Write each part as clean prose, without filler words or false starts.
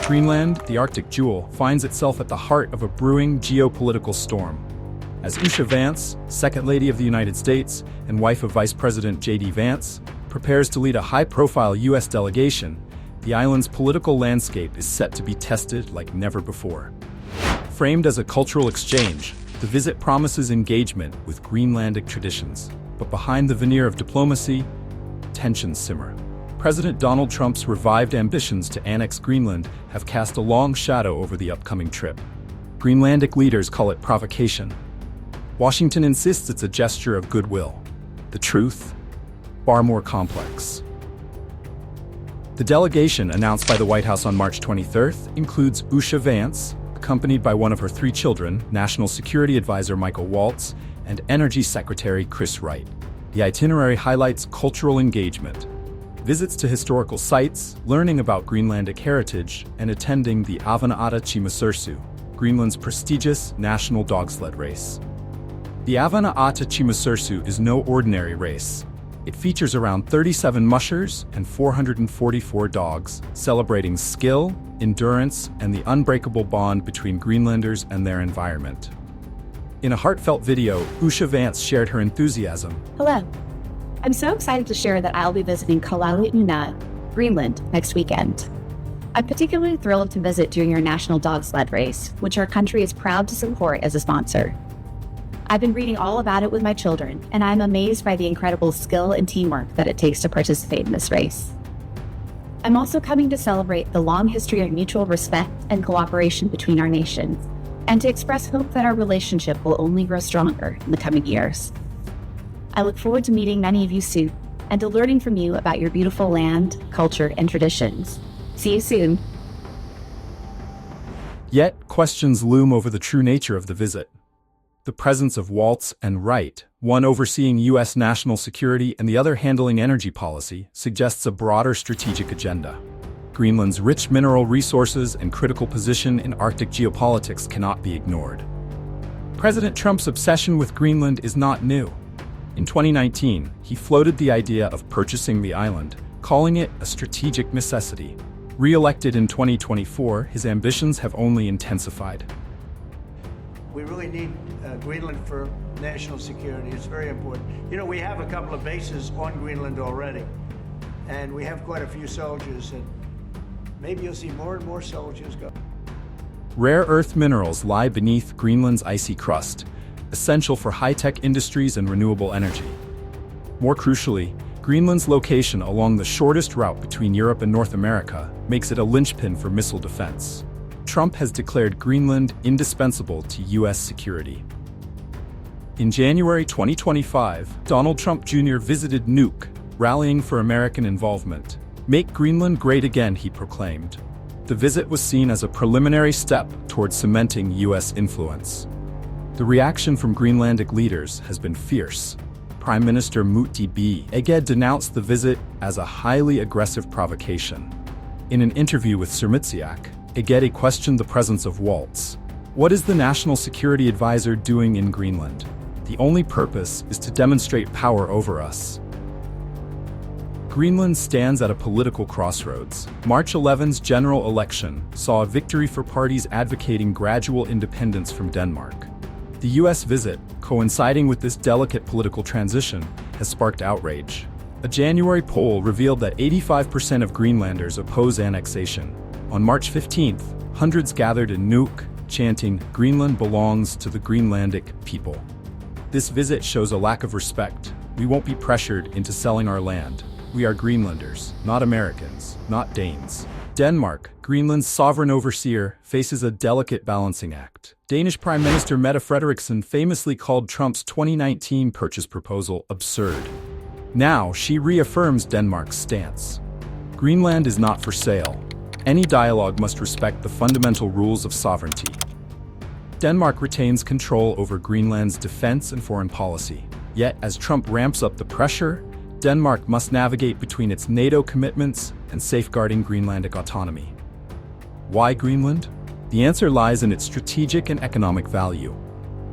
Greenland, the Arctic jewel, finds itself at the heart of a brewing geopolitical storm. As Usha Vance, Second Lady of the United States and wife of Vice President JD Vance, prepares to lead a high-profile U.S. delegation, the island's political landscape is set to be tested like never before. Framed as a cultural exchange, the visit promises engagement with Greenlandic traditions. But behind the veneer of diplomacy, tensions simmer. President Donald Trump's revived ambitions to annex Greenland have cast a long shadow over the upcoming trip. Greenlandic leaders call it provocation. Washington insists it's a gesture of goodwill. The truth? Far more complex. The delegation, announced by the White House on March 23rd, includes Usha Vance, accompanied by one of her 3 children, National Security Advisor Michael Waltz, and Energy Secretary Wright. The itinerary highlights cultural engagement, visits to historical sites, learning about Greenlandic heritage, and attending the Avannaata Chimasursu, Greenland's prestigious national dog sled race. The Avannaata Chimasursu is no ordinary race. It features around 37 mushers and 444 dogs, celebrating skill, endurance, and the unbreakable bond between Greenlanders and their environment. In a heartfelt video, Usha Vance shared her enthusiasm. Hello. I'm so excited to share that I'll be visiting Kalaalleq, Greenland, next weekend. I'm particularly thrilled to visit during your national dog sled race, which our country is proud to support as a sponsor. I've been reading all about it with my children, and I'm amazed by the incredible skill and teamwork that it takes to participate in this race. I'm also coming to celebrate the long history of mutual respect and cooperation between our nations, and to express hope that our relationship will only grow stronger in the coming years. I look forward to meeting many of you soon, and to learning from you about your beautiful land, culture, and traditions. See you soon. Yet, questions loom over the true nature of the visit. The presence of Waltz and Wright, one overseeing U.S. national security and the other handling energy policy, suggests a broader strategic agenda. Greenland's rich mineral resources and critical position in Arctic geopolitics cannot be ignored. President Trump's obsession with Greenland is not new. In 2019, he floated the idea of purchasing the island, calling it a strategic necessity. Re-elected in 2024, his ambitions have only intensified. We really need Greenland for national security. It's very important. You know, we have a couple of bases on Greenland already, and we have quite a few soldiers, and maybe you'll see more and more soldiers go. Rare earth minerals lie beneath Greenland's icy crust, essential for high-tech industries and renewable energy. More crucially, Greenland's location along the shortest route between Europe and North America makes it a linchpin for missile defense. Trump has declared Greenland indispensable to U.S. security. In January 2025, Donald Trump Jr. visited Nuuk, rallying for American involvement. "Make Greenland great again," he proclaimed. The visit was seen as a preliminary step toward cementing U.S. influence. The reaction from Greenlandic leaders has been fierce. Prime Minister Mutti B. Egede denounced the visit as a highly aggressive provocation. In an interview with Sirmitsiak, Egede questioned the presence of Waltz. What is the National Security Advisor doing in Greenland? The only purpose is to demonstrate power over us. Greenland stands at a political crossroads. March 11's general election saw a victory for parties advocating gradual independence from Denmark. The U.S. visit, coinciding with this delicate political transition, has sparked outrage. A January poll revealed that 85% of Greenlanders oppose annexation. On March 15th, hundreds gathered in Nuuk, chanting, "Greenland belongs to the Greenlandic people." This visit shows a lack of respect. We won't be pressured into selling our land. We are Greenlanders, not Americans, not Danes. Denmark, Greenland's sovereign overseer, faces a delicate balancing act. Danish Prime Minister Mette Frederiksen famously called Trump's 2019 purchase proposal absurd. Now, she reaffirms Denmark's stance. Greenland is not for sale. Any dialogue must respect the fundamental rules of sovereignty. Denmark retains control over Greenland's defense and foreign policy. Yet, as Trump ramps up the pressure, Denmark must navigate between its NATO commitments and safeguarding Greenlandic autonomy. Why Greenland? The answer lies in its strategic and economic value.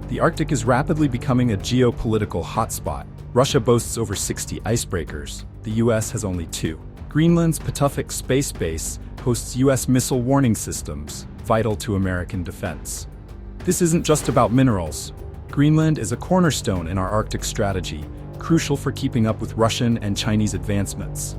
The Arctic is rapidly becoming a geopolitical hotspot. Russia boasts over 60 icebreakers. The US has only 2. Greenland's Patuxent space base hosts US missile warning systems, vital to American defense. This isn't just about minerals. Greenland is a cornerstone in our Arctic strategy, crucial for keeping up with Russian and Chinese advancements.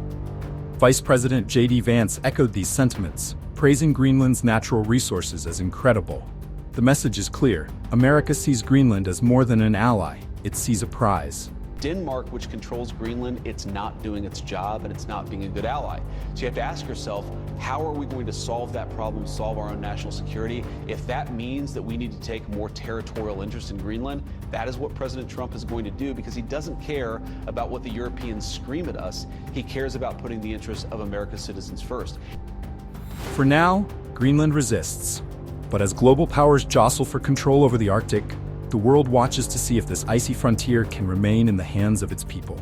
Vice President JD Vance echoed these sentiments, praising Greenland's natural resources as incredible. The message is clear: America sees Greenland as more than an ally, it sees a prize. Denmark, which controls Greenland, it's not doing its job and it's not being a good ally. So you have to ask yourself, how are we going to solve that problem, solve our own national security? If that means that we need to take more territorial interest in Greenland, that is what President Trump is going to do, because he doesn't care about what the Europeans scream at us. He cares about putting the interests of America's citizens first. For now, Greenland resists. But as global powers jostle for control over the Arctic, the world watches to see if this icy frontier can remain in the hands of its people.